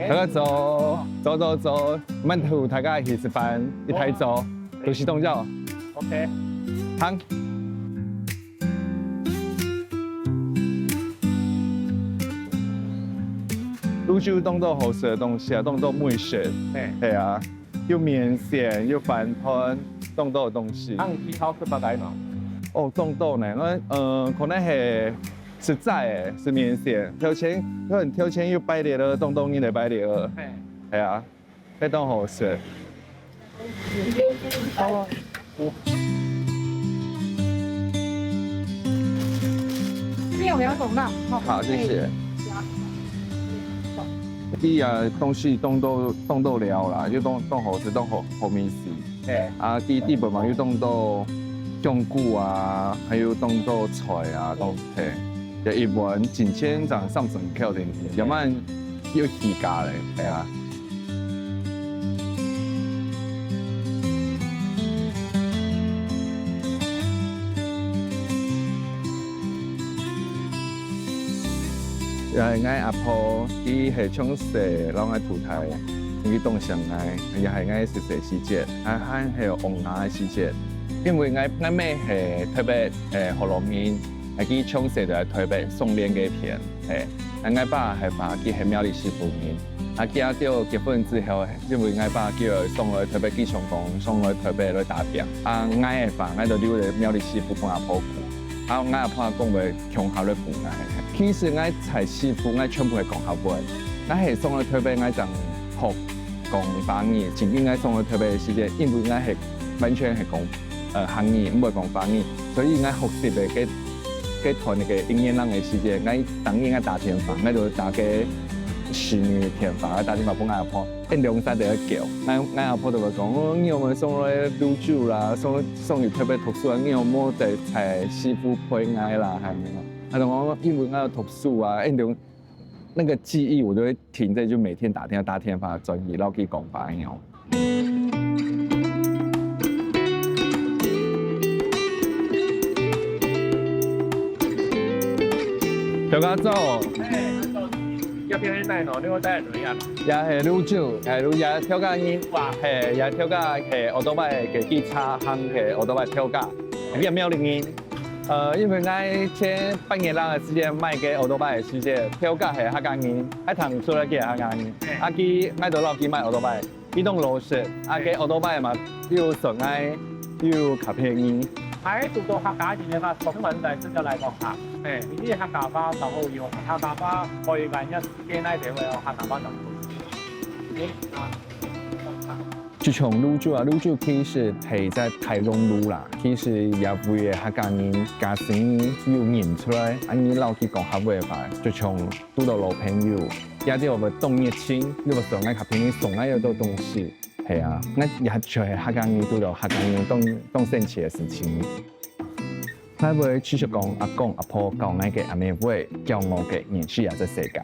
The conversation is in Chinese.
大家走，慢途大家去吃飯，一抬走，都是動作。OK。行。滷酒當做好食的東西啊，當做美食。係啊，又綿線又飯團，當做的東西。你幾號去八大嘛？哦，當做呢，可能係實在誒，是綿線。挑錢又擺列了，當你嚟擺列了。係啊，非常好食。這邊有2種辣。好，謝謝。啲東西當到了啦，要當好食，當好面食。啲基本上要當到香菇啊，還有當到菜啊，就一碗幾千張上整條的，要不然要起價嘞，係啊。又係愛阿婆，佢係廠社，然後愛土台，佢東上愛，又係愛食時節，係有旺牙嘅時節。因為愛咩係特別喉嚨面，係佢廠社就係特別送蓮嘅片，愛爸係把佢係苗栗師傅面，佢阿叫結婚之後，因為愛爸叫送來特別去上工，送來特別來打拼，愛嘅飯愛就留嚟苗栗師傅幫阿婆顧，愛阿婆講為強下來顧愛。其實愛菜師傅愛全部係講校本，愛係送來特別愛講學講方言，前邊愛送來特別嘅時間，因為愛係完全係講漢語，唔會講方言，所以愛學習嘅嘅團嘅英語人嘅時間，愛當然愛打電話，愛就打給侍女電話，打電話幫阿婆，一兩三就要叫，愛阿婆就會講，你有冇送來滷酒啦，送去特別讀書啊，你有冇在菜師傅陪愛啦，係咪？我因為我要讀書啊，那個記憶我就會停在就每天打電話轉移，然後去講法樣。小家走。要邊啲帶喏？你個帶怎樣？也係滷酒，也挑架煙，也挑架係奧多拜嘅機車行嘅奧多拜挑架，也沒有零煙。因為我前半年lang嘅時間賣給奧多拜嘅時間，票價係客家人，一趟出來嘅客家人，佢我就攞去賣奧多拜，呢種邏輯，嘅奧多拜嘛又順愛又較便宜。喺做到客家人嘅話，講文就係真係嚟講客，呢啲客家話就好用，客家話可以萬一幾耐就會有客家話就好。就從滷酒其實係在台中滷啦，其實也為客家人家生又認出來，你老去講客話吧，就從遇到老朋友，也啲我們動熱情，你話上愛較便宜，上愛有多東西，係啊，我也就係客家人遇到客家人當神奇嘅事情。我會繼續講阿公阿婆教我嘅阿妹話，教我嘅認識下這世界。